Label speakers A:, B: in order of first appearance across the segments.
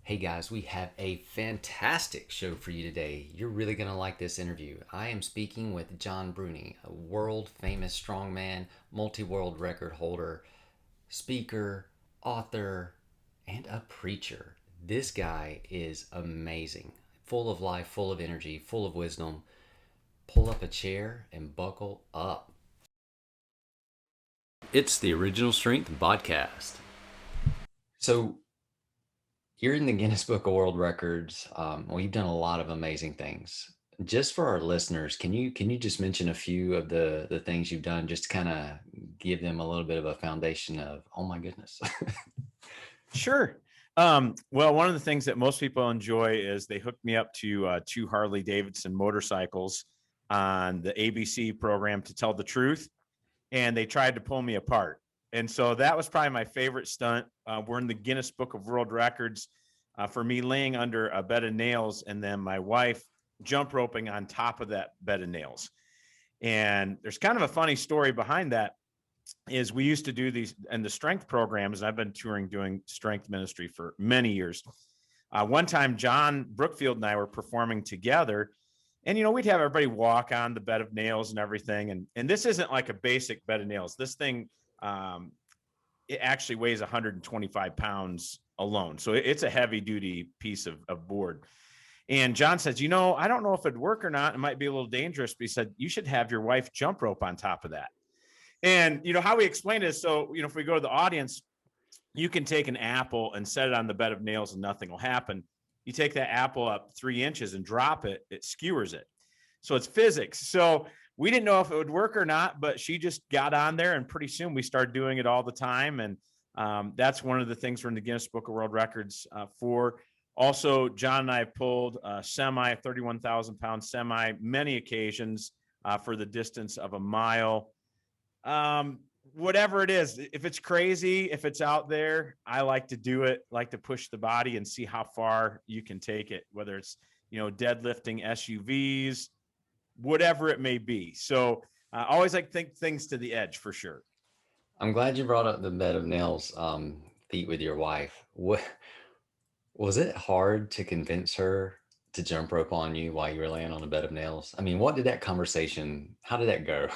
A: Hey guys, we have a fantastic show for you today. You're really going to like this interview. I am speaking with Jon Bruney, a world famous strongman, multi world record holder, speaker, author, and a preacher. This guy is amazing, full of life, full of energy, full of wisdom. Pull up a chair and buckle up. It's the Original Strength BodCast. So, you're in the Guinness Book of World Records. You've done a lot of amazing things. Just for our listeners, can you just mention a few of the things you've done, just to kind of give them a little bit of a foundation of, oh my goodness.
B: Sure. Well, one of the things that most people enjoy is they hooked me up to two Harley Davidson motorcycles on the ABC program To Tell the Truth, and they tried to pull me apart. And so that was probably my favorite stunt. We're in the Guinness Book of World Records for me laying under a bed of nails and then my wife jump roping on top of that bed of nails. And there's kind of a funny story behind that is we used to do these and the strength programs. I've been touring doing strength ministry for many years. One time, John Brookfield and I were performing together, and we'd have everybody walk on the bed of nails and everything. And this isn't like a basic bed of nails. This thing, it actually weighs 125 pounds alone, so it's a heavy duty piece of board. And John says, I don't know if it'd work or not. It might be a little dangerous, but he said you should have your wife jump rope on top of that. And how we explain it is, so if we go to the audience, you can take an apple and set it on the bed of nails and nothing will happen. You take that apple up 3 inches and drop it, it skewers it. So it's physics. So we didn't know if it would work or not, but she just got on there, and pretty soon we started doing it all the time. And that's one of the things we're in the Guinness Book of World Records for. Also, John and I have pulled a 31,000-pound semi, many occasions for the distance of a mile. Whatever it is, if it's crazy, if it's out there, I like to do it, like to push the body and see how far you can take it, whether it's, deadlifting SUVs, whatever it may be. So I always like to think things to the edge for sure.
A: I'm glad you brought up the bed of nails feat with your wife. What was it hard to convince her to jump rope on you while you were laying on a bed of nails? I mean, what did that conversation, how did that go?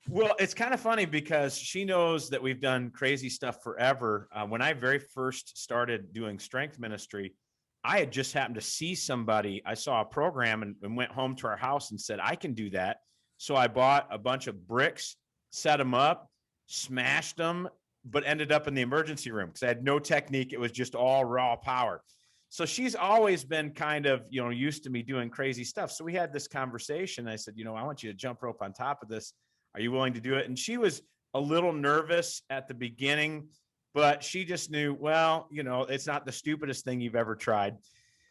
B: Well, it's kind of funny because she knows that we've done crazy stuff forever. When I very first started doing strength ministry, I had just happened to see somebody. I saw a program and went home to our house and said, I can do that. So I bought a bunch of bricks, set them up, smashed them, but ended up in the emergency room because I had no technique. It was just all raw power. So she's always been kind of, used to me doing crazy stuff. So we had this conversation. I said, I want you to jump rope on top of this. Are you willing to do it? And she was a little nervous at the beginning, but she just knew, well, it's not the stupidest thing you've ever tried.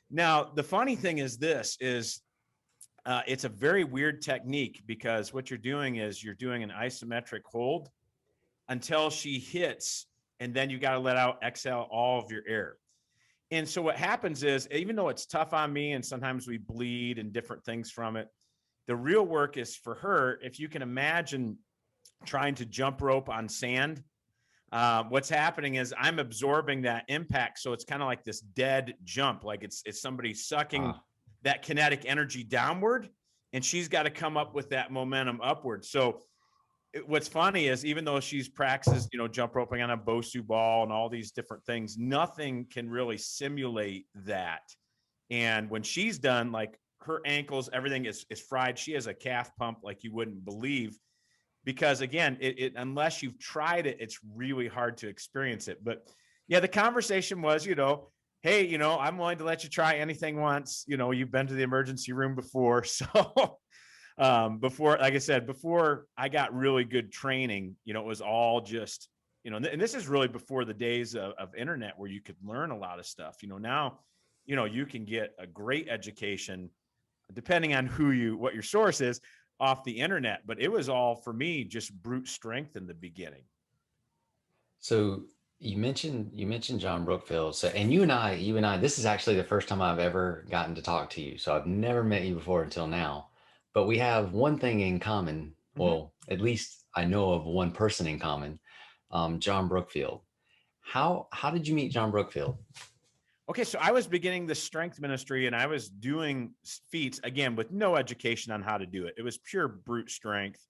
B: Now, the funny thing is it's a very weird technique because what you're doing is you're doing an isometric hold until she hits, and then you got to let out, exhale all of your air. And so what happens is, even though it's tough on me and sometimes we bleed and different things from it, the real work is for her. If you can imagine trying to jump rope on sand, what's happening is I'm absorbing that impact. So it's kind of like this dead jump, like it's somebody sucking that kinetic energy downward, and she's got to come up with that momentum upward. So what's funny is, even though she's practices, jump roping on a Bosu ball and all these different things, nothing can really simulate that. And when she's done, like, her ankles, everything is fried. She has a calf pump like you wouldn't believe, because again, it unless you've tried it, it's really hard to experience it. But yeah, the conversation was, hey, I'm willing to let you try anything once. You've been to the emergency room before. So before, like I said, before I got really good training, it was all just, and this is really before the days of internet where you could learn a lot of stuff. Now, you can get a great education depending on what your source is, off the internet. But it was all, for me, just brute strength in the beginning.
A: So you mentioned John Brookfield. So, and you and I, this is actually the first time I've ever gotten to talk to you. So I've never met you before until now, but we have one thing in common.
B: Mm-hmm.
A: Well, at least I know of one person in common, John Brookfield. How did you meet John Brookfield?
B: Okay, so I was beginning the strength ministry and I was doing feats again with no education on how to do it. It was pure brute strength.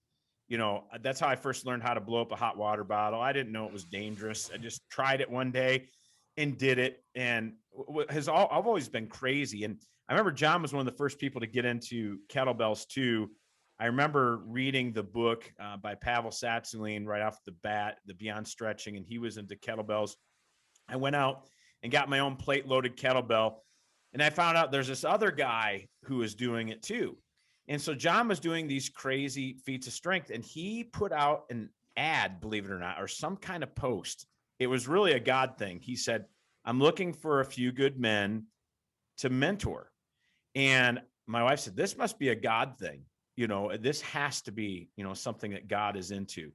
B: That's how I first learned how to blow up a hot water bottle. I didn't know it was dangerous. I just tried it one day and did it. And I've always been crazy. And I remember Jon was one of the first people to get into kettlebells too. I remember reading the book by Pavel Tsatsouline right off the bat, the Beyond Stretching, and he was into kettlebells. I went out and got my own plate loaded kettlebell. And I found out there's this other guy who was doing it too. And so Jon was doing these crazy feats of strength, and he put out an ad, believe it or not, or some kind of post. It was really a God thing. He said, I'm looking for a few good men to mentor. And my wife said, this must be a God thing. This has to be, something that God is into.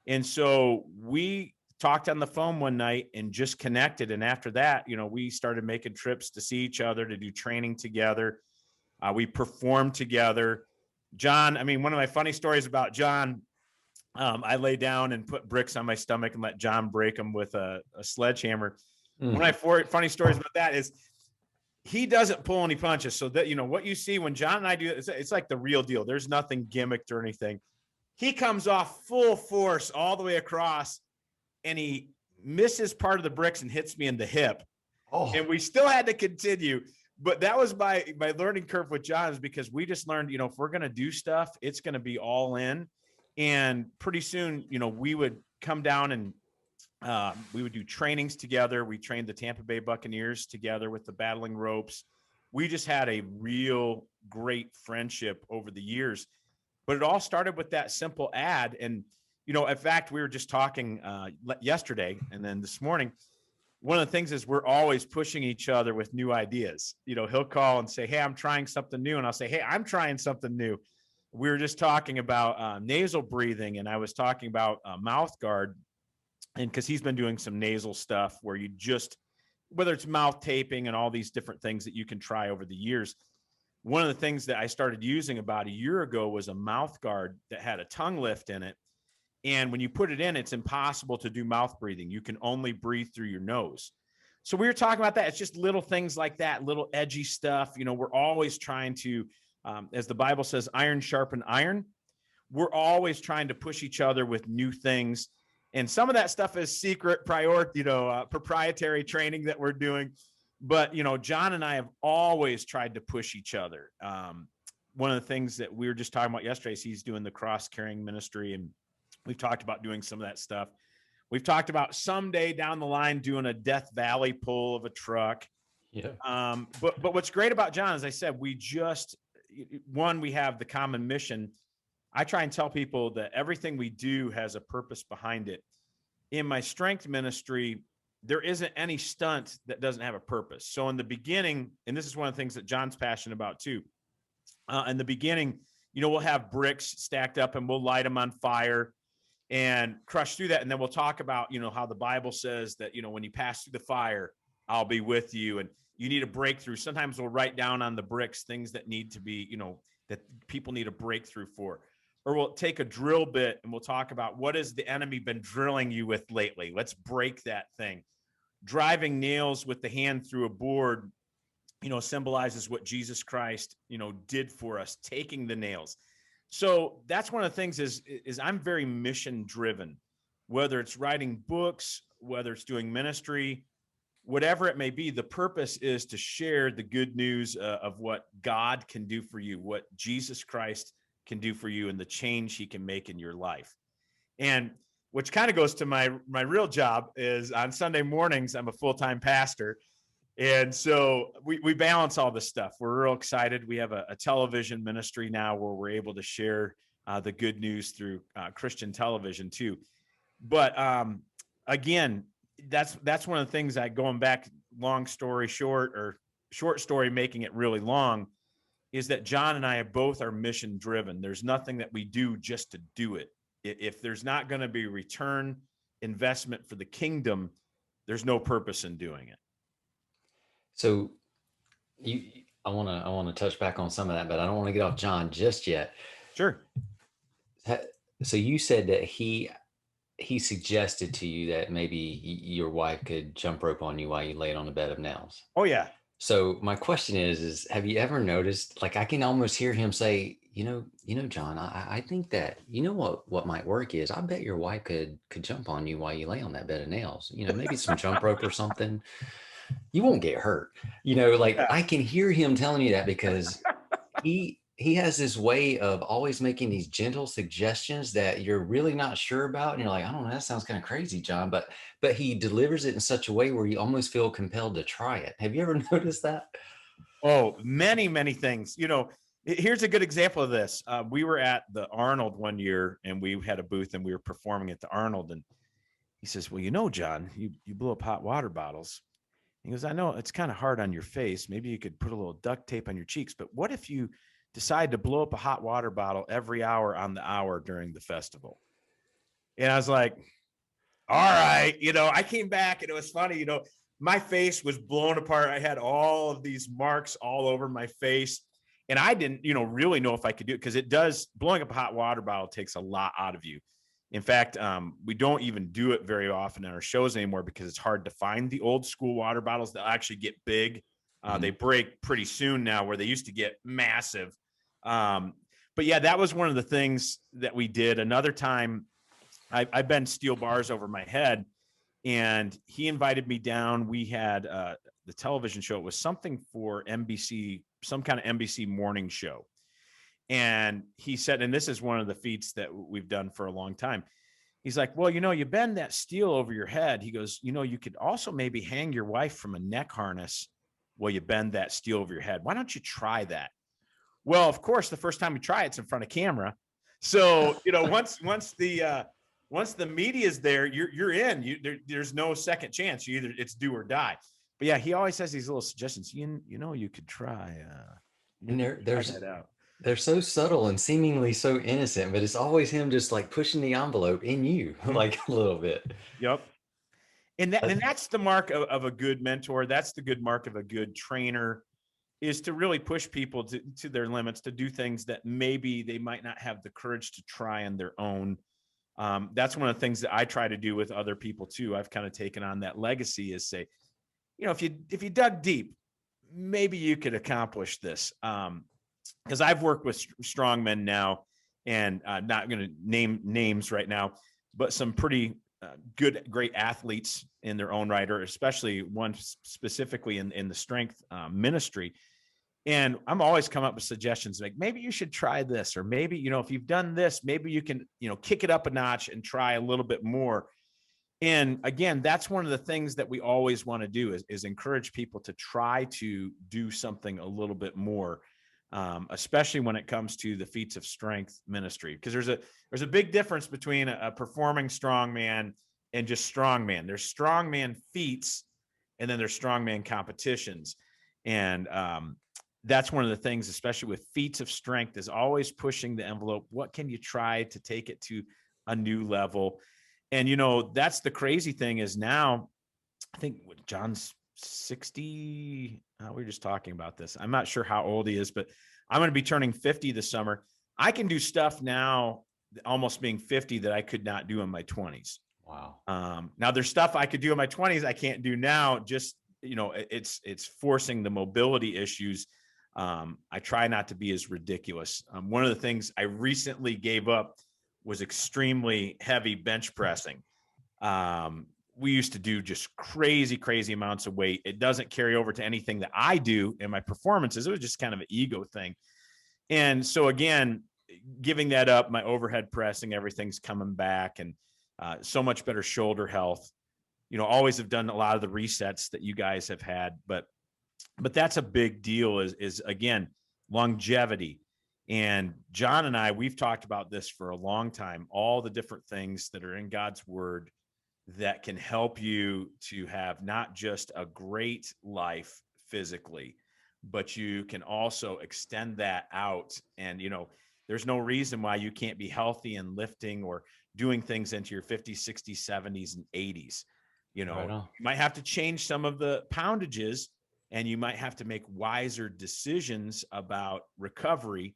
B: And so we talked on the phone one night and just connected. And after that, we started making trips to see each other, to do training together. We performed together. Jon, one of my funny stories about Jon, I lay down and put bricks on my stomach and let Jon break them with a sledgehammer. One of my funny stories about that is he doesn't pull any punches. So that, what you see when Jon and I do it, it's like the real deal. There's nothing gimmicked or anything. He comes off full force all the way across, and he misses part of the bricks and hits me in the hip. Oh. And we still had to continue. But that was my learning curve with Jon, is because we just learned, if we're going to do stuff, it's going to be all in. And pretty soon, we would come down and we would do trainings together. We trained the Tampa Bay Buccaneers together with the battling ropes. We just had a real great friendship over the years. But it all started with that simple ad. And in fact, we were just talking yesterday and then this morning. One of the things is we're always pushing each other with new ideas. He'll call and say, hey, I'm trying something new. And I'll say, hey, I'm trying something new. We were just talking about nasal breathing, and I was talking about mouth guard. And because he's been doing some nasal stuff where you just, whether it's mouth taping and all these different things that you can try over the years. One of the things that I started using about a year ago was a mouth guard that had a tongue lift in it. And when you put it in, it's impossible to do mouth breathing. You can only breathe through your nose. So we were talking about that. It's just little things like that, little edgy stuff. We're always trying to, as the Bible says, iron sharpen iron. We're always trying to push each other with new things. And some of that stuff is secret, proprietary training that we're doing. But, Jon and I have always tried to push each other. One of the things that we were just talking about yesterday is he's doing the cross-carrying ministry, and we've talked about doing some of that stuff. We've talked about someday down the line doing a Death Valley pull of a truck.
A: Yeah.
B: But what's great about Jon, as I said, we have the common mission. I try and tell people that everything we do has a purpose behind it. In my strength ministry, there isn't any stunt that doesn't have a purpose. So in the beginning, and this is one of the things that Jon's passionate about too. In the beginning, we'll have bricks stacked up and we'll light them on fire and crush through that. And then we'll talk about, how the Bible says that, when you pass through the fire, I'll be with you. And you need a breakthrough. Sometimes we'll write down on the bricks things that need to be, that people need a breakthrough for. Or we'll take a drill bit and we'll talk about what has the enemy been drilling you with lately. Let's break that thing. Driving nails with the hand through a board, symbolizes what Jesus Christ, did for us, taking the nails. So that's one of the things is I'm very mission driven, whether it's writing books, whether it's doing ministry, whatever it may be. The purpose is to share the good news of what God can do for you, what Jesus Christ can do for you, and the change he can make in your life. And which kind of goes to my real job is on Sunday mornings, I'm a full-time pastor. And so we balance all this stuff. We're real excited. We have a television ministry now where we're able to share the good news through Christian television too. But again, that's one of the things going back, long story short, or short story making it really long, is that Jon and I both are mission driven. There's nothing that we do just to do it. If there's not going to be return investment for the kingdom, there's no purpose in doing it.
A: So I want to touch back on some of that, but I don't want to get off Jon just yet.
B: Sure.
A: So you said that he he suggested to you that maybe your wife could jump rope on you while you laid on a bed of nails.
B: Oh yeah.
A: So my question is have you ever noticed, like I can almost hear him say, John, I think that, what might work is I bet your wife could jump on you while you lay on that bed of nails, maybe some jump rope or something. You won't get hurt. Like
B: Yeah.
A: I can hear him telling you that because he has this way of always making these gentle suggestions that you're really not sure about, and you're like, I don't know, that sounds kind of crazy, John, but he delivers it in such a way where you almost feel compelled to try it. Have you ever noticed that?
B: Oh, many, many things. Here's a good example of this. We were at the Arnold one year and we had a booth and we were performing at the Arnold. And he says, well, John, you blow up hot water bottles. He goes, I know it's kind of hard on your face. Maybe you could put a little duct tape on your cheeks, but what if you decide to blow up a hot water bottle every hour on the hour during the festival? And I was like, all right. I came back and it was funny, my face was blown apart. I had all of these marks all over my face. And I didn't, really know if I could do it because blowing up a hot water bottle takes a lot out of you. In fact, we don't even do it very often in our shows anymore because it's hard to find the old school water bottles that actually get big. They break pretty soon now, where they used to get massive. But yeah, that was one of the things that we did. Another time, I bent steel bars over my head, and he invited me down. We had the television show. It was something for NBC, some kind of NBC morning show. And he said, and this is one of the feats that we've done for a long time. He's like, well, you bend that steel over your head. He goes, you could also maybe hang your wife from a neck harness while you bend that steel over your head. Why don't you try that? Well, of course, the first time we try it's in front of camera. So, once the media is there, you're in. There's no second chance. It's do or die. But yeah, he always has these little suggestions. You could try.
A: And
B: Try that out.
A: they're so subtle and seemingly so innocent, but it's always him just like pushing the envelope in you, like a little bit.
B: Yep. And that's the mark of a good mentor. That's the good mark of a good trainer, is to really push people to their limits, to do things that maybe they might not have the courage to try on their own. That's one of the things that I try to do with other people too. I've kind of taken on that legacy, is say, if you dug deep, maybe you could accomplish this. Because I've worked with strongmen now, and not going to name names right now, but some pretty great athletes in their own right, or especially one specifically in the strength ministry. And I'm always come up with suggestions like, maybe you should try this, or maybe, if you've done this, maybe you can, kick it up a notch and try a little bit more. And again, that's one of the things that we always want to do is encourage people to try to do something a little bit more, especially when it comes to the feats of strength ministry, because there's a big difference between a performing strongman and just strongman. There's strongman feats, and then there's strongman competitions. And that's one of the things, especially with feats of strength, is always pushing the envelope. What can you try to take it to a new level? And, that's the crazy thing is now, I think John's 60. We were just talking about this. I'm not sure how old he is, but I'm going to be turning 50 this summer. I can do stuff now, almost being 50, that I could not do in my 20s.
A: Wow.
B: Now there's stuff I could do in my 20s I can't do now. Just, it's forcing the mobility issues. I try not to be as ridiculous. One of the things I recently gave up was extremely heavy bench pressing. We used to do just crazy amounts of weight. It doesn't carry over to anything that I do in my performances. It was just kind of an ego thing. And so again, giving that up, my overhead pressing, everything's coming back, and so much better shoulder health. Always have done a lot of the resets that you guys have had, but that's a big deal, is again, longevity. And John and I, we've talked about this for a long time, all the different things that are in God's word that can help you to have not just a great life physically, but you can also extend that out. And, there's no reason why you can't be healthy and lifting or doing things into your 50s, 60s, 70s, and 80s. You might have to change some of the poundages, and you might have to make wiser decisions about recovery.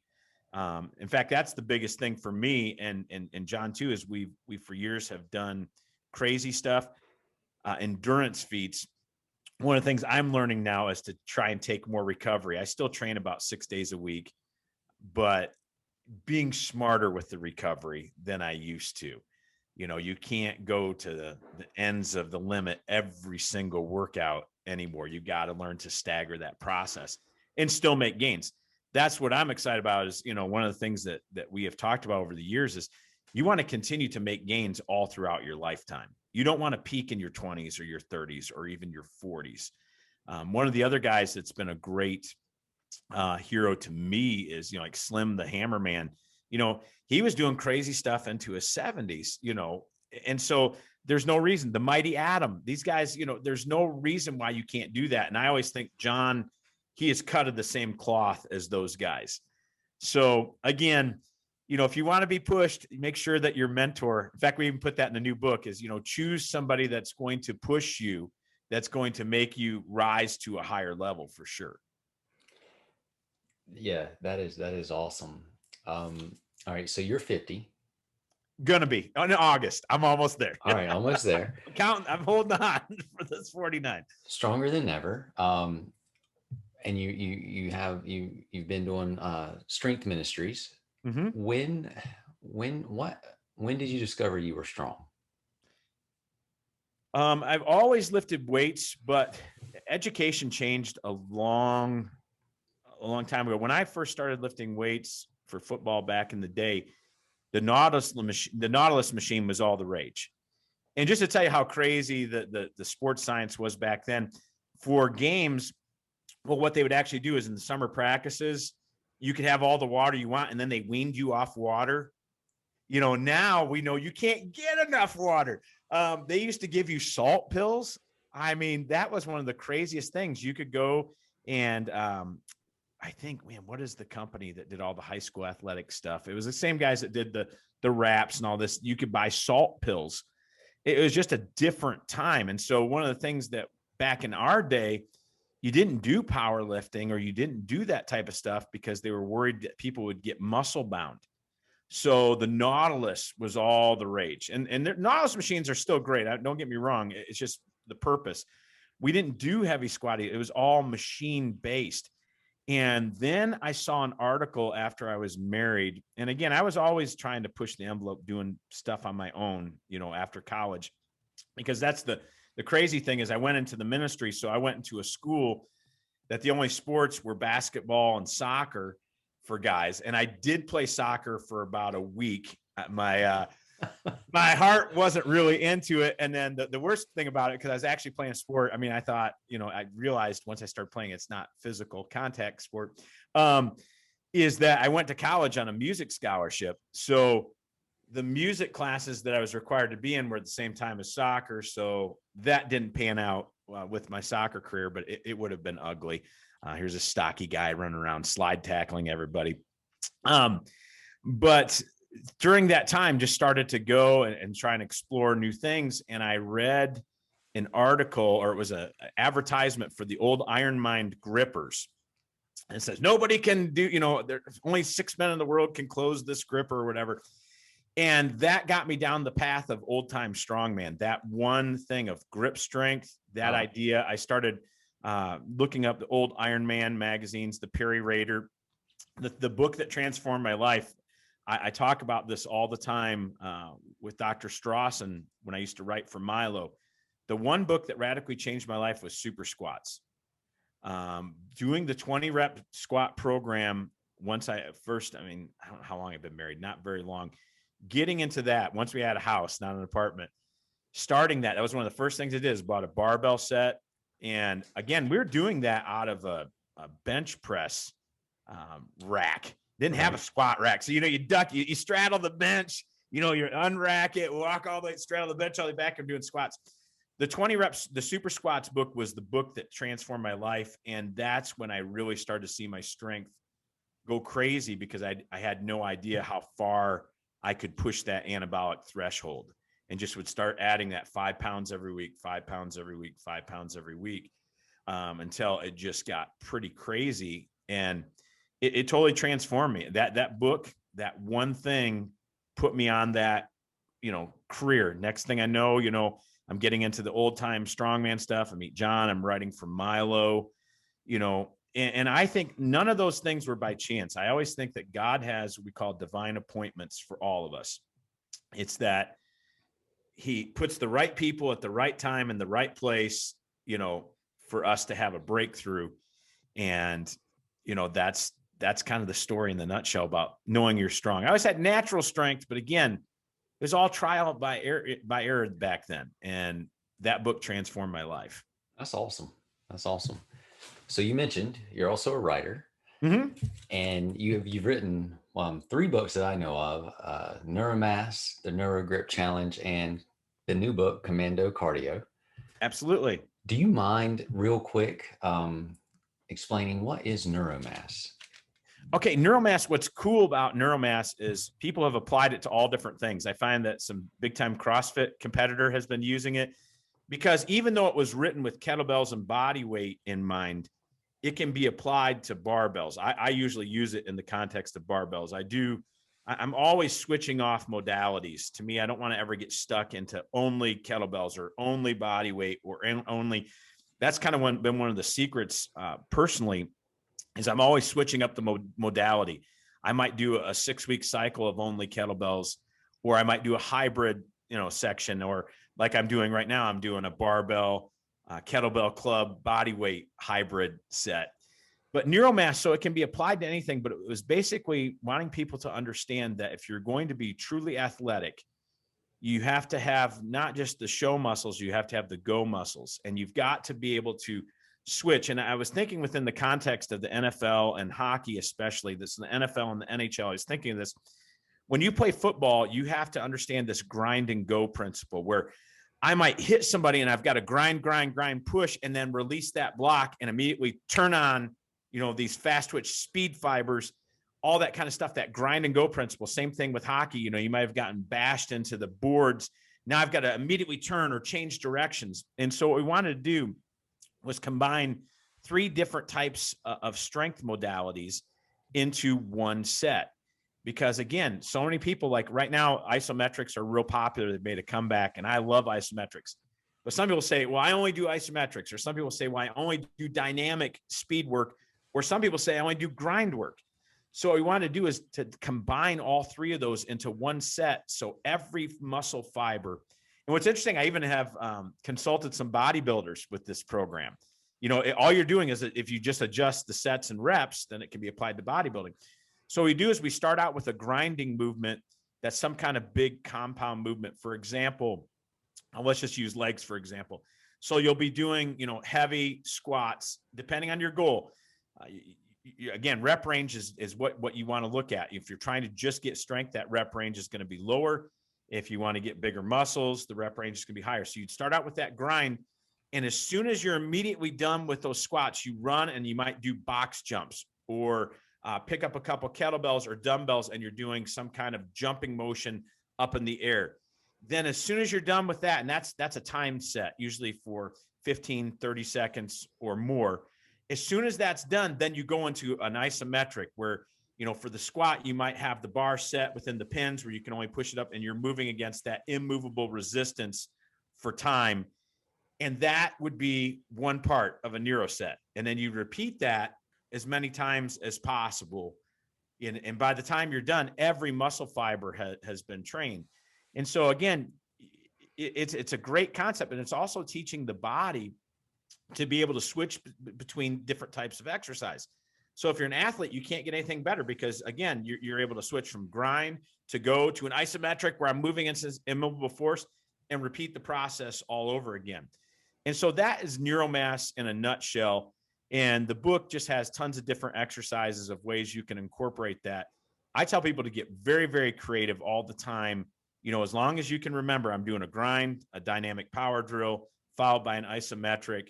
B: In fact, that's the biggest thing for me and John too, is we for years have done crazy stuff, endurance feats. One of the things I'm learning now is to try and take more recovery. I still train about 6 days a week, but being smarter with the recovery than I used to. You can't go to the ends of the limit every single workout anymore. You got to learn to stagger that process and still make gains. That's what I'm excited about is, one of the things that we have talked about over the years is you want to continue to make gains all throughout your lifetime. You don't want to peak in your 20s or your 30s or even your 40s. One of the other guys that's been a great hero to me is, like Slim the Hammer Man. He was doing crazy stuff into his 70s, and so there's no reason. The Mighty Atom, these guys, there's no reason why you can't do that. And I always think John, he is cut of the same cloth as those guys. So again, if you want to be pushed, make sure that your mentor, in fact, we even put that in the new book, is, choose somebody that's going to push you, that's going to make you rise to a higher level for sure.
A: Yeah, that is awesome. All right, so you're 50.
B: Gonna be in August. I'm almost there.
A: All right, almost there.
B: I'm counting. I'm holding on for this 49.
A: Stronger than ever. And you've been doing strength ministries.
B: Mm-hmm.
A: When did you discover you were strong?
B: I've always lifted weights, but education changed a long time ago. When I first started lifting weights for football back in the day, the Nautilus machine was all the rage. And just to tell you how crazy the sports science was back then, for games, well, what they would actually do is in the summer practices, you could have all the water you want, and then they weaned you off water. Now we know you can't get enough water. They used to give you salt pills. I mean, that was one of the craziest things. You could go and I think, man, what is the company that did all the high school athletic stuff? It was the same guys that did the wraps and all this. You could buy salt pills. It was just a different time. And so one of the things that back in our day, you didn't do powerlifting or you didn't do that type of stuff because they were worried that people would get muscle bound. So the Nautilus was all the rage. And the Nautilus machines are still great. Don't get me wrong. It's just the purpose. We didn't do heavy squatting. It was all machine based. And then I saw an article after I was married. And again, I was always trying to push the envelope, doing stuff on my own, after college, because that's the crazy thing is I went into the ministry. So I went into a school that the only sports were basketball and soccer for guys. And I did play soccer for about a week. My heart wasn't really into it. And then the worst thing about it, because I was actually playing a sport. I mean, I thought, I realized once I started playing, it's not physical contact sport, is that I went to college on a music scholarship. So the music classes that I was required to be in were at the same time as soccer. So that didn't pan out with my soccer career, but it would have been ugly. Here's a stocky guy running around slide tackling everybody. But during that time, just started to go and try and explore new things. And I read an article, or it was an advertisement for the old Iron Mind grippers. And it says, nobody can do, there's only 6 men in the world can close this gripper or whatever. And that got me down the path of old time strongman. That one thing of grip strength, that idea. I started looking up the old Iron Man magazines, the Perry Raider, the book that transformed my life. I talk about this all the time with Dr. Strawson when I used to write for Milo. The one book that radically changed my life was Super Squats. Doing the 20 rep squat program once I don't know how long I've been married, not very long. Getting into that once we had a house, not an apartment, starting that was one of the first things I did is bought a barbell set. And again, we were doing that out of a bench press rack. Didn't have a squat rack. So, you duck, you straddle the bench, you unrack it, walk all the way, straddle the bench all the way back. I'm doing squats. The 20 reps, the Super Squats book was the book that transformed my life. And that's when I really started to see my strength go crazy, because I had no idea how far I could push that anabolic threshold, and just would start adding that 5 pounds every week, 5 pounds every week, 5 pounds every week, until it just got pretty crazy. And it totally transformed me. That book, that one thing put me on that, career. Next thing I know, I'm getting into the old time strongman stuff. I meet Jon, I'm writing for Milo, and I think none of those things were by chance. I always think that God has what we call divine appointments for all of us. It's that he puts the right people at the right time in the right place, for us to have a breakthrough. And, that's kind of the story in the nutshell about knowing you're strong. I always had natural strength, but again, it was all trial by error back then. And that book transformed my life.
A: That's awesome. That's awesome. So you mentioned you're also a writer,
B: Mm-hmm.
A: and you've written 3 books that I know of: Neuromass, the Neurogrip Challenge, and the new book Commando Cardio.
B: Absolutely.
A: Do you mind, real quick, explaining what is Neuromass?
B: Okay, Neuromass, what's cool about Neuromass is people have applied it to all different things. I find that some big time CrossFit competitor has been using it, because even though it was written with kettlebells and body weight in mind, it can be applied to barbells. I usually use it in the context of barbells. I'm always switching off modalities. To me, I don't want to ever get stuck into only kettlebells or only body weight or only. That's kind of been one of the secrets personally, is I'm always switching up the modality. I might do a 6-week cycle of only kettlebells, or I might do a hybrid, section, or like I'm doing right now, I'm doing a barbell, kettlebell club, body weight hybrid set. But Neuromass, so it can be applied to anything, but it was basically wanting people to understand that if you're going to be truly athletic, you have to have not just the show muscles, you have to have the go muscles, and you've got to be able to switch. And I was thinking within the context of the NFL and hockey, especially this, the NFL and the NHL, I was thinking of this. When you play football, you have to understand this grind and go principle, where I might hit somebody and I've got to grind, push, and then release that block and immediately turn on, these fast twitch speed fibers, all that kind of stuff, that grind and go principle. Same thing with hockey. You might have gotten bashed into the boards. Now I've got to immediately turn or change directions. And so what we wanted to do was combine 3 different types of strength modalities into one set. Because again, so many people, like right now, isometrics are real popular. They've made a comeback, and I love isometrics. But some people say, well, I only do isometrics. Or some people say, well, I only do dynamic speed work. Or some people say, I only do grind work. So what we want to do is to combine all 3 of those into one set. So every muscle fiber. And what's interesting, I even have consulted some bodybuilders with this program. All you're doing is that if you just adjust the sets and reps, then it can be applied to bodybuilding. So what we do is we start out with a grinding movement that's some kind of big compound movement. For example, let's just use legs, for example. So you'll be doing, heavy squats, depending on your goal. Again, rep range is what you want to look at. If you're trying to just get strength, that rep range is going to be lower. If you want to get bigger muscles, the rep range is going to be higher. So you'd start out with that grind. And as soon as you're immediately done with those squats, you run and you might do box jumps, or pick up a couple kettlebells or dumbbells, and you're doing some kind of jumping motion up in the air. Then as soon as you're done with that, and that's a time set, usually for 15, 30 seconds or more. As soon as that's done, then you go into an isometric where, for the squat, you might have the bar set within the pins where you can only push it up, and you're moving against that immovable resistance for time. And that would be one part of a neuro set. And then you repeat that as many times as possible. And by the time you're done, every muscle fiber has been trained. And so again, it's a great concept, and it's also teaching the body to be able to switch between different types of exercise. So if you're an athlete, you can't get anything better, because again, you're able to switch from grind to go to an isometric where I'm moving into immovable force, and repeat the process all over again. And so that is Neuromass in a nutshell. And the book just has tons of different exercises of ways you can incorporate that. I tell people to get very, very creative all the time. As long as you can remember, I'm doing a grind, a dynamic power drill, followed by an isometric,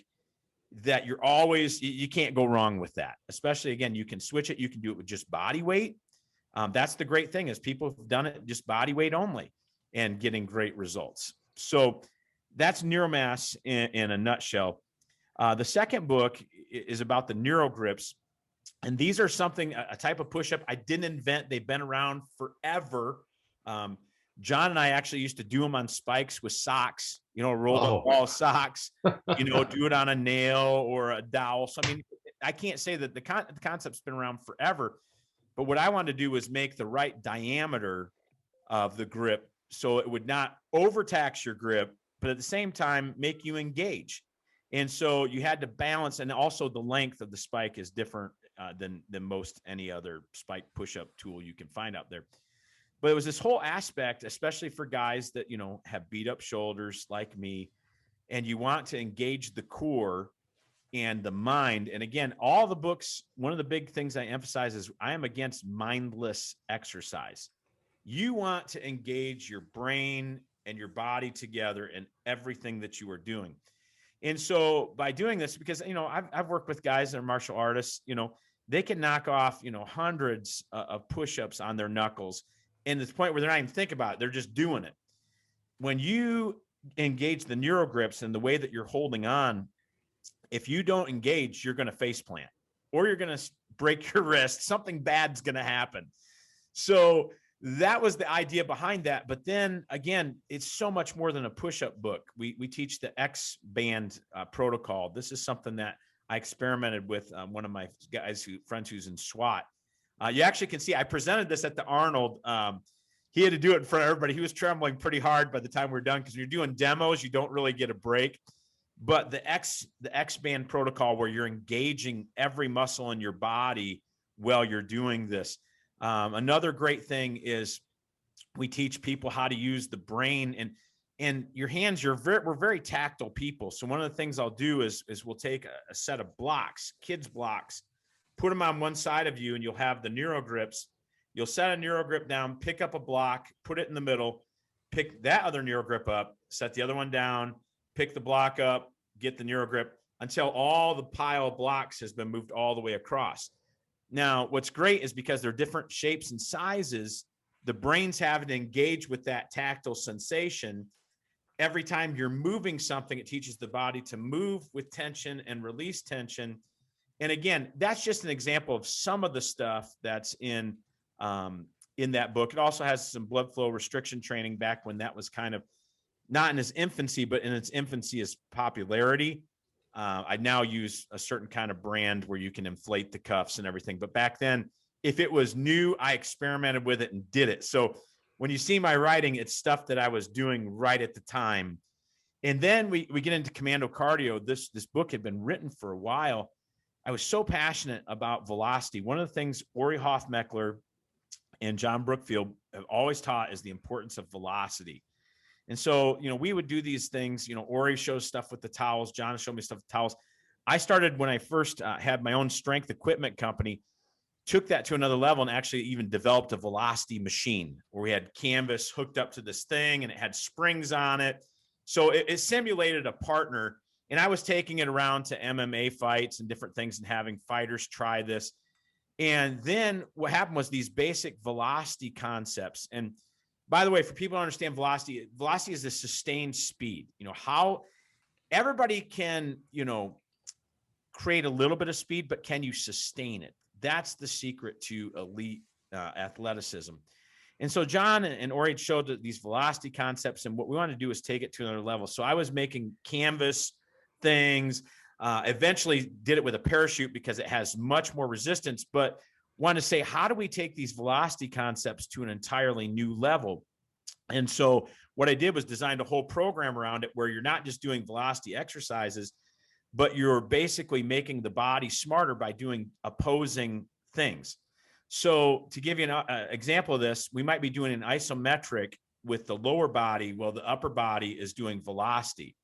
B: that you can't go wrong with that. Especially, again, you can switch it. You can do it with just body weight. That's the great thing, is people have done it just body weight only and getting great results. So that's Neuromass in a nutshell. The second book is about the Neurogrips. And these are a type of push-up I didn't invent. They've been around forever. Jon and I actually used to do them on spikes with socks, rolled up ball socks, do it on a nail or a dowel. So, I mean, I can't say that the concept's been around forever, but what I wanted to do was make the right diameter of the grip so it would not overtax your grip, but at the same time make you engage. And so you had to balance, and also the length of the spike is different than most any other spike push-up tool you can find out there. But it was this whole aspect, especially for guys that, have beat up shoulders like me, and you want to engage the core and the mind. And again, all the books, one of the big things I emphasize is I am against mindless exercise. You want to engage your brain and your body together in everything that you are doing. And so by doing this, because, I've worked with guys that are martial artists, they can knock off, hundreds of push-ups on their knuckles. And to the point where they're not even thinking about it, they're just doing it. When you engage the Neurogrips and the way that you're holding on, if you don't engage, you're going to face plant or you're going to break your wrist. Something bad's going to happen. So that was the idea behind that. But then again, it's so much more than a push-up book. We teach the X band protocol. This is something that I experimented with one of my friends who's in SWAT. You actually can see I presented this at the Arnold. He had to do it in front of everybody. He was trembling pretty hard by the time we're done, because when you're doing demos, you don't really get a break. But the X band protocol, where you're engaging every muscle in your body while you're doing this. Another great thing is we teach people how to use the brain and your hands. We're very tactile people. So one of the things I'll do is we'll take a set of blocks, kids blocks, put them on one side of you, and you'll have the Neurogrips. You'll set a Neurogrip down, pick up a block, put it in the middle, pick that other Neurogrip up, set the other one down, pick the block up, get the Neurogrip, until all the pile of blocks has been moved all the way across. Now, what's great is because they're different shapes and sizes, the brain's having to engage with that tactile sensation. Every time you're moving something, it teaches the body to move with tension and release tension. And again, that's just an example of some of the stuff that's in that book. It also has some blood flow restriction training back when that was kind of not in its infancy, but in its infancy as popularity. I now use a certain kind of brand where you can inflate the cuffs and everything. But back then, if it was new, I experimented with it and did it. So when you see my writing, it's stuff that I was doing right at the time. And then we get into Commando Cardio. This book had been written for a while. I was so passionate about velocity. One of the things Ori Hoffmeckler and John Brookfield have always taught is the importance of velocity. And so, we would do these things. Ori shows stuff with the towels. Jon showed me stuff with towels. I started when I first had my own strength equipment company, took that to another level, and actually even developed a velocity machine where we had canvas hooked up to this thing and it had springs on it. So it simulated a partner. And I was taking it around to MMA fights and different things and having fighters try this. And then what happened was these basic velocity concepts. And by the way, for people to understand velocity is the sustained speed. How everybody can, create a little bit of speed, but can you sustain it? That's the secret to elite athleticism. And so Jon and Ori showed these velocity concepts, and what we want to do is take it to another level. So I was making canvas things, eventually did it with a parachute because it has much more resistance, but want to say, how do we take these velocity concepts to an entirely new level? And so what I did was designed a whole program around it where you're not just doing velocity exercises, but you're basically making the body smarter by doing opposing things. So to give you an example of this, we might be doing an isometric with the lower body while the upper body is doing velocity.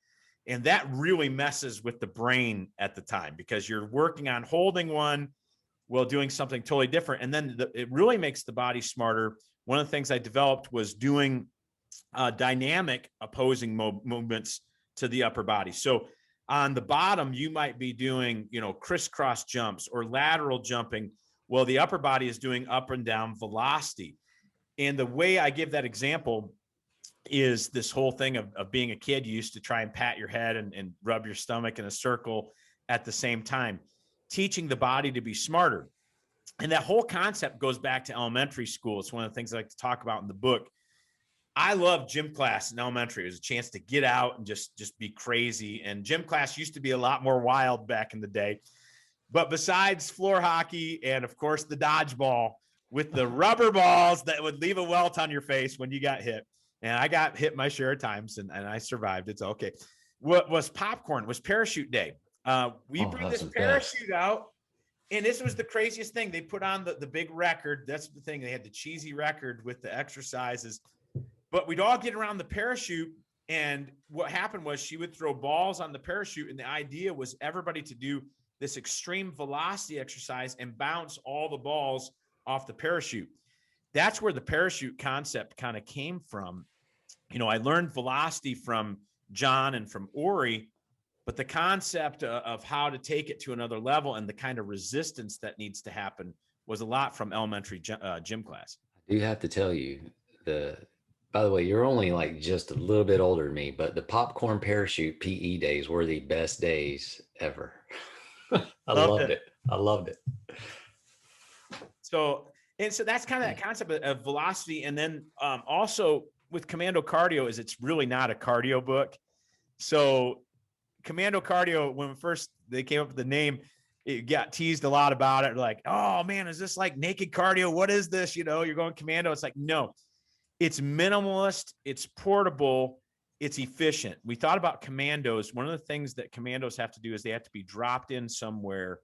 B: And that really messes with the brain at the time because you're working on holding one while doing something totally different. And then it really makes the body smarter. One of the things I developed was doing dynamic opposing movements to the upper body. So on the bottom, you might be doing, crisscross jumps or lateral jumping while the upper body is doing up and down velocity. And the way I give that example is this whole thing of being a kid. You used to try and pat your head and rub your stomach in a circle at the same time, teaching the body to be smarter. And that whole concept goes back to elementary school. It's one of the things I like to talk about in the book. I love gym class in elementary. It was a chance to get out and just be crazy. And gym class used to be a lot more wild back in the day. But besides floor hockey and, of course, the dodgeball with the rubber balls that would leave a welt on your face when you got hit, and I got hit my share of times, and I survived. It's okay. What was popcorn was parachute day. We bring this parachute out, and this was the craziest thing. They put on the big record. That's the thing. They had the cheesy record with the exercises. But we'd all get around the parachute, and what happened was she would throw balls on the parachute, and the idea was everybody to do this extreme velocity exercise and bounce all the balls off the parachute. That's where the parachute concept kind of came from. I learned velocity from Jon and from Ori, but the concept of how to take it to another level and the kind of resistance that needs to happen was a lot from elementary gym class.
A: I do have to tell you, by the way, you're only like just a little bit older than me, but the popcorn parachute PE days were the best days ever. I loved it. I loved it.
B: So that's kind of that concept of velocity. And then also with Commando Cardio is it's really not a cardio book. So Commando Cardio, when first they came up with the name, it got teased a lot about it. Like, oh man, is this like naked cardio? What is this? You're going commando. It's like, no, it's minimalist. It's portable. It's efficient. We thought about commandos. One of the things that commandos have to do is they have to be dropped in somewhere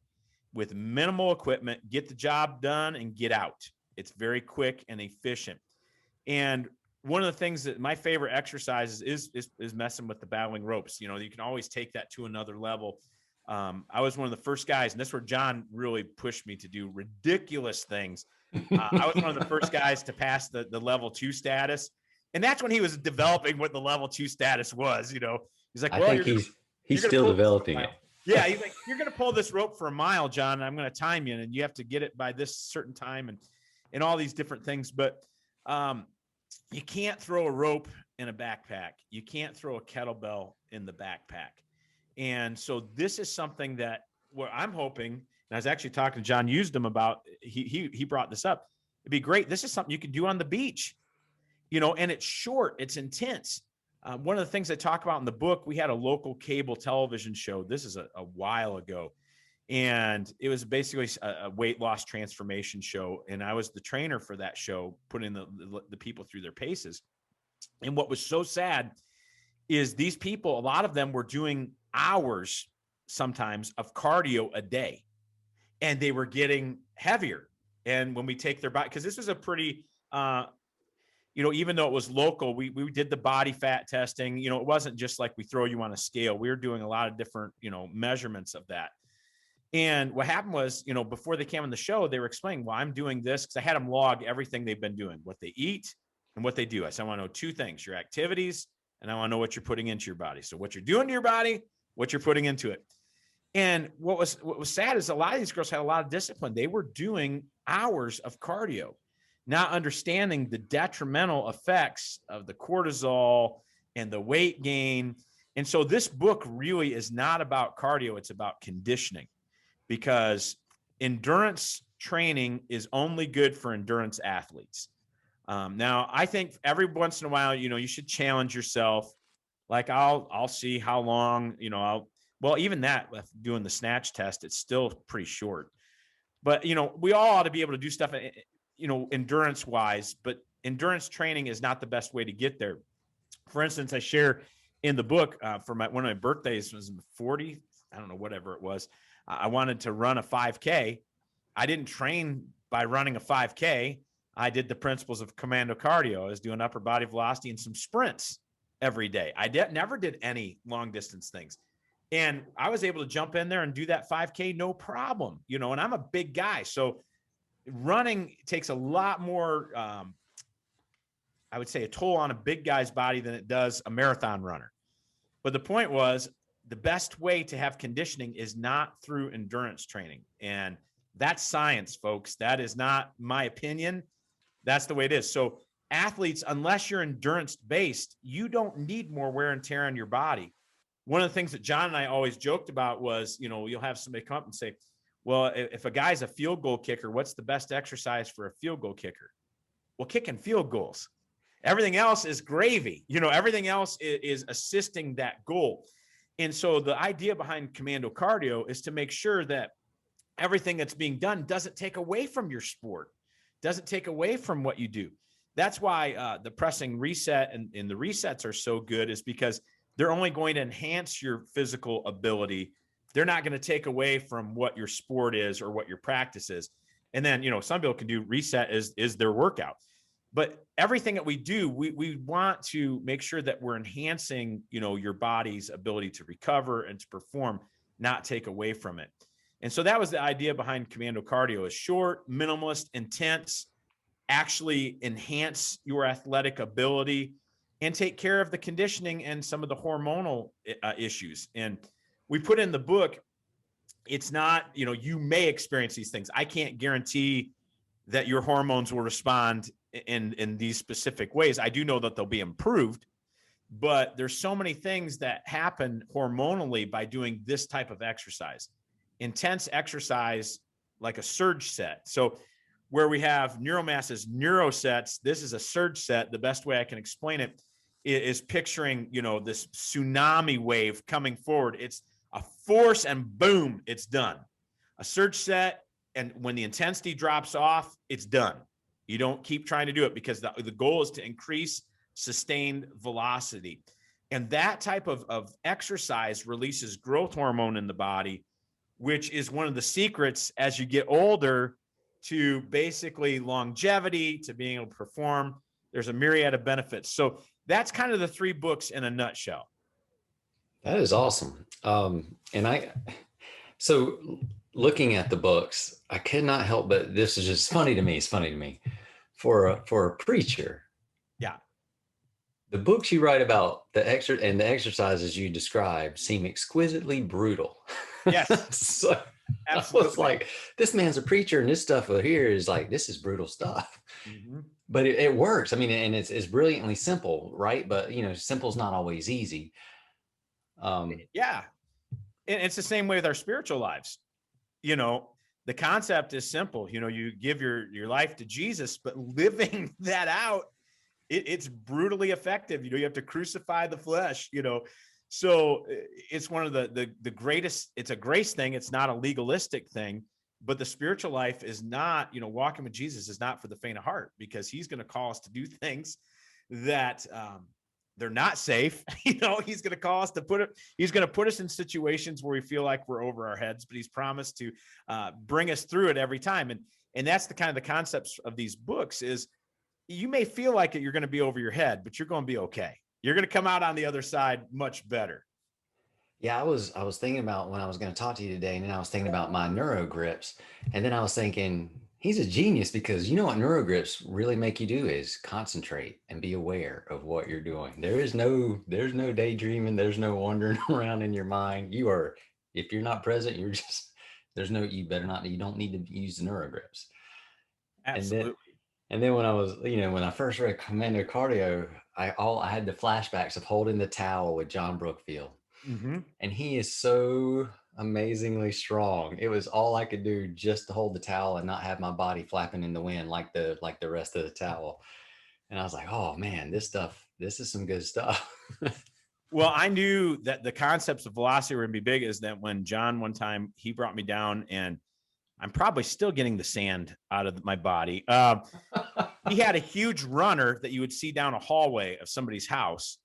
B: with minimal equipment, get the job done and get out. It's very quick and efficient. And one of the things that my favorite exercises is messing with the battling ropes. You can always take that to another level. I was one of the first guys, and that's where Jon really pushed me to do ridiculous things. I was one of the first guys to pass the level 2 status. And that's when he was developing what the level 2 status was. He's like, well,
A: I think he's still developing it.
B: Yeah. He's like, you're going to pull this rope for a mile, Jon, and I'm going to time you, and you have to get it by this certain time and all these different things. But you can't throw a rope in a backpack. You can't throw a kettlebell in the backpack. And so this is something that where I'm hoping, and I was actually talking to Jon Usdom about, he brought this up. It'd be great. This is something you could do on the beach. And it's short, it's intense. One of the things I talk about in the book, we had a local cable television show. This is a while ago. And it was basically a weight loss transformation show. And I was the trainer for that show, putting the people through their paces. And what was so sad is these people, a lot of them were doing hours sometimes of cardio a day. And they were getting heavier. And when we take their body, because this was a pretty, even though it was local, we did the body fat testing. It wasn't just like we throw you on a scale. We were doing a lot of different, measurements of that. And what happened was, before they came on the show, they were explaining, well, I'm doing this because I had them log everything they've been doing, what they eat and what they do. I said, I want to know 2 things, your activities, and I want to know what you're putting into your body. So what you're doing to your body, what you're putting into it. And what was sad is a lot of these girls had a lot of discipline. They were doing hours of cardio, not understanding the detrimental effects of the cortisol and the weight gain. And so this book really is not about cardio. It's about conditioning, because endurance training is only good for endurance athletes. Now, I think every once in a while, you should challenge yourself. Like I'll see how long, even that, doing the snatch test, it's still pretty short. But, we all ought to be able to do stuff, endurance wise, but endurance training is not the best way to get there. For instance, I share in the book for one of my birthdays was 40, I don't know, whatever it was. I wanted to run a 5K. I didn't train by running a 5K. I did the principles of Commando Cardio. I was doing upper body velocity and some sprints every day. I never did any long distance things. And I was able to jump in there and do that 5K, no problem, and I'm a big guy. So running takes a lot more, I would say, a toll on a big guy's body than it does a marathon runner. But the point was, the best way to have conditioning is not through endurance training. And that's science, folks. That is not my opinion. That's the way it is. So athletes, unless you're endurance based, you don't need more wear and tear on your body. One of the things that Jon and I always joked about was, you'll have somebody come up and say, Well, if a guy's a field goal kicker, what's the best exercise for a field goal kicker? Well, kicking field goals. Everything else is gravy. Everything else is assisting that goal. And so the idea behind Commando Cardio is to make sure that everything that's being done doesn't take away from your sport, doesn't take away from what you do. That's why the pressing reset and the resets are so good, is because they're only going to enhance your physical ability. They're not going to take away from what your sport is or what your practice is. And then, some people can do reset is their workout. But everything that we do, we want to make sure that we're enhancing, your body's ability to recover and to perform, not take away from it. And so that was the idea behind Commando Cardio: is short, minimalist, intense, actually enhance your athletic ability and take care of the conditioning and some of the hormonal issues. And we put in the book, it's not, you may experience these things. I can't guarantee that your hormones will respond in these specific ways. I do know that they'll be improved, but there's so many things that happen hormonally by doing this type of exercise. Intense exercise, like a surge set. So where we have neuromass as neuro sets, this is a surge set. The best way I can explain it is picturing, this tsunami wave coming forward. It's a force and boom, it's done. A surge set, and when the intensity drops off, it's done. You don't keep trying to do it, because the goal is to increase sustained velocity. And that type of exercise releases growth hormone in the body, which is one of the secrets as you get older to basically longevity, to being able to perform. There's a myriad of benefits. So that's kind of the 3 books in a nutshell.
A: That is awesome. So looking at the books, I could not help but, this is just funny to me. It's funny to me for a preacher.
B: Yeah.
A: The books you write about the exercises you describe seem exquisitely brutal.
B: Yes.
A: So
B: absolutely.
A: I was like, this man's a preacher, and this stuff over here is like, this is brutal stuff.
B: Mm-hmm.
A: But it works. I mean, and it's brilliantly simple, right? But simple is not always easy.
B: Yeah. And it's the same way with our spiritual lives. The concept is simple. You give your life to Jesus, but living that out, it's brutally effective. You have to crucify the flesh, So it's one of the greatest, it's a grace thing. It's not a legalistic thing, but the spiritual life is not, walking with Jesus is not for the faint of heart, because he's going to call us to do things that, they're not safe. He's going to call us to he's going to put us in situations where we feel like we're over our heads, but he's promised to bring us through it every time. And that's the kind of the concepts of these books is, you may feel like you're going to be over your head, but you're going to be okay. You're going to come out on the other side much better.
A: Yeah, I was thinking about when I was going to talk to you today, and then I was thinking about my Neurogrips, and then I was thinking, he's a genius, because what Neurogrips really make you do is concentrate and be aware of what you're doing. There's no daydreaming. There's no wandering around in your mind. If you're not present, you're just, you don't need to use the Neurogrips.
B: Absolutely.
A: And then when I was, when I first read Commando Cardio, I had the flashbacks of holding the towel with John Brookfield.
B: Mm-hmm.
A: And he is so amazingly strong. It was all I could do just to hold the towel and not have my body flapping in the wind like the rest of the towel. And I was like, oh man, this is some good stuff.
B: Well, I knew that the concepts of velocity were going to be big, is that when John, one time, he brought me down, and I'm probably still getting the sand out of my body. He had a huge runner that you would see down a hallway of somebody's house.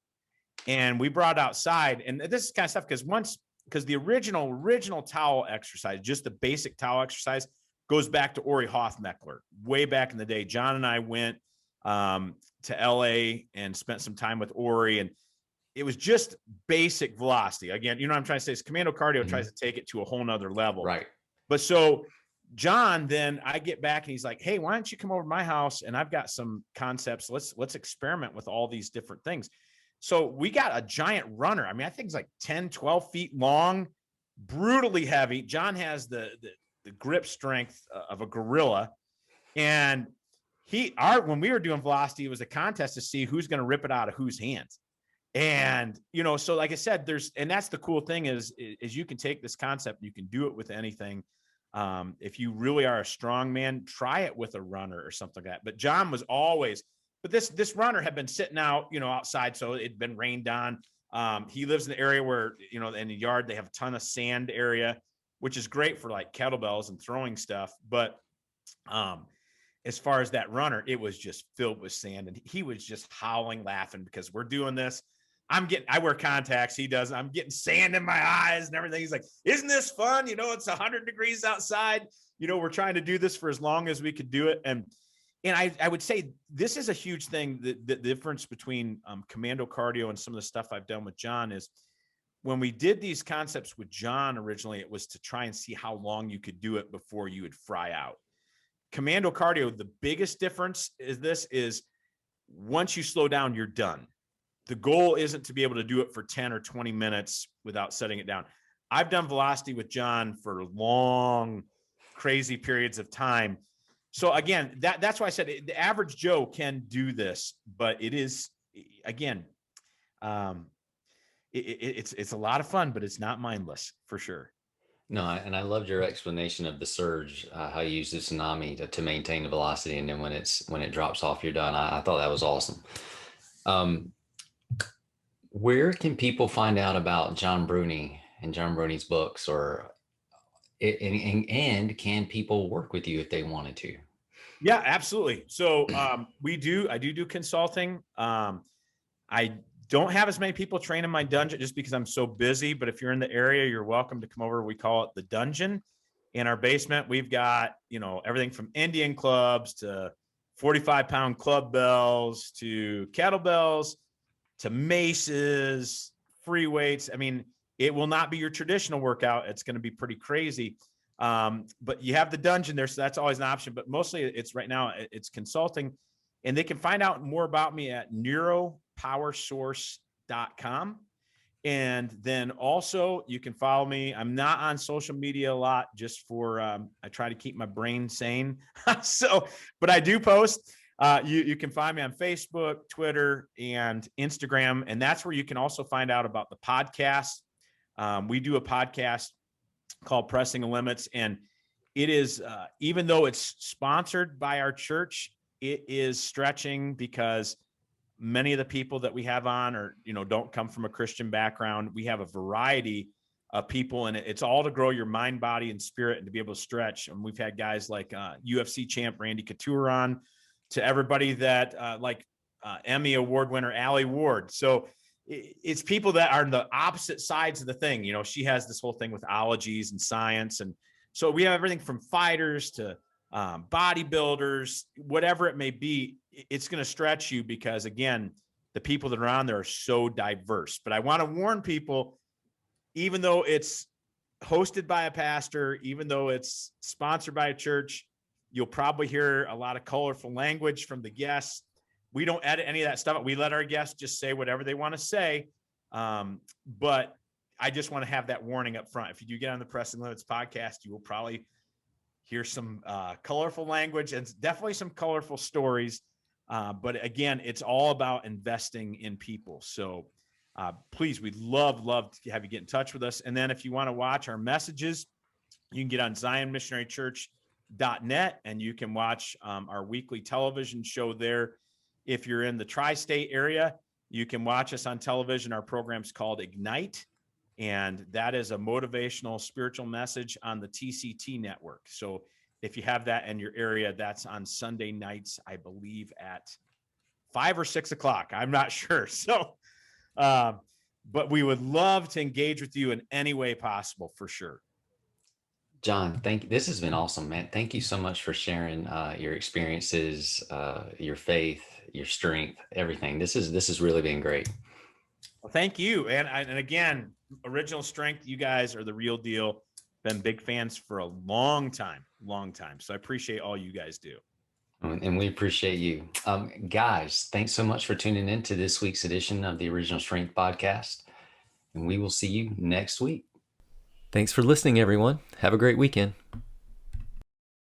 B: And we brought outside, and this is kind of stuff because the original towel exercise, just the basic towel exercise, goes back to Ori Hoffmeckler way back in the day. John and I went to LA and spent some time with Ori, and it was just basic velocity. Again, what I'm trying to say is Commando Cardio tries to take it to a whole nother level.
A: Right.
B: But so John, then I get back and he's like, hey, why don't you come over to my house? And I've got some concepts. Let's experiment with all these different things. So we got a giant runner. I mean, I think it's like 10, 12 feet long, brutally heavy. John has the grip strength of a gorilla. And when we were doing velocity, it was a contest to see who's going to rip it out of whose hands. And, so like I said, and that's the cool thing is you can take this concept, you can do it with anything. If you really are a strong man, try it with a runner or something like that. But Jon was always, but this runner had been sitting out, outside. So it'd been rained on. He lives in the area where, in the yard, they have a ton of sand area, which is great for like kettlebells and throwing stuff. But as far as that runner, it was just filled with sand, and he was just howling, laughing because we're doing this. I wear contacts. He doesn't. I'm getting sand in my eyes and everything. He's like, isn't this fun? It's 100 degrees outside. We're trying to do this for as long as we could do it. And I would say this is a huge thing. The difference between Commando Cardio and some of the stuff I've done with Jon is when we did these concepts with Jon originally, it was to try and see how long you could do it before you would fry out. Commando Cardio, the biggest difference is once you slow down, you're done. The goal isn't to be able to do it for 10 or 20 minutes without setting it down. I've done velocity with Jon for long, crazy periods of time. So again, that's why I said the average Joe can do this, but it is, again, it's a lot of fun, but it's not mindless for sure.
A: No, and I loved your explanation of the surge, how you use the tsunami to maintain the velocity, and then when it drops off, you're done. I thought that was awesome. Where can people find out about Jon Bruney and Jon Bruney's books, and can people work with you if they wanted to?
B: Yeah, absolutely. So I do consulting. I don't have as many people train in my dungeon just because I'm so busy, but if you're in the area, you're welcome to come over. We call it the dungeon. In our basement, we've got, everything from Indian clubs to 45-pound club bells to kettlebells to maces, free weights. I mean, it will not be your traditional workout. It's going to be pretty crazy. But you have the dungeon there, so that's always an option. But mostly it's right now, it's consulting. And they can find out more about me at neuropowersource.com. And then also you can follow me. I'm not on social media a lot just for, I try to keep my brain sane. But I do post. You can find me on Facebook, Twitter, and Instagram. And that's where you can also find out about the podcast. We do a podcast called Pressing the Limits. And it is, even though it's sponsored by our church, it is stretching because many of the people that we have on don't come from a Christian background. We have a variety of people, and it's all to grow your mind, body, and spirit, and to be able to stretch. And we've had guys like UFC champ Randy Couture on, to everybody that Emmy Award winner Allie Ward. So it's people that are on the opposite sides of the thing. She has this whole thing with ologies and science. And so we have everything from fighters to bodybuilders, whatever it may be. It's going to stretch you because, again, the people that are on there are so diverse. But I want to warn people, even though it's hosted by a pastor, even though it's sponsored by a church, you'll probably hear a lot of colorful language from the guests. We don't edit any of that stuff. We let our guests just say whatever they want to say. But I just want to have that warning up front. If you do get on the Pressing Limits podcast, you will probably hear some colorful language and definitely some colorful stories. But again, it's all about investing in people. So please, we'd love to have you get in touch with us. And then if you want to watch our messages, you can get on zionmissionarychurch.net and you can watch our weekly television show there. If you're in the tri-state area, you can watch us on television. Our program's called Ignite, and that is a motivational spiritual message on the TCT network. So if you have that in your area, that's on Sunday nights, I believe at 5 or 6 o'clock. I'm not sure. So, but we would love to engage with you in any way possible for sure.
A: Jon, thank you. This has been awesome, man. Thank you so much for sharing your experiences, your faith, your strength, everything. This has really been great.
B: Well, thank you. And again, Original Strength, you guys are the real deal. Been big fans for a long time. So I appreciate all you guys do.
A: And we appreciate you. Guys, thanks so much for tuning in to this week's edition of the Original Strength podcast. And we will see you next week. Thanks for listening, everyone. Have a great weekend.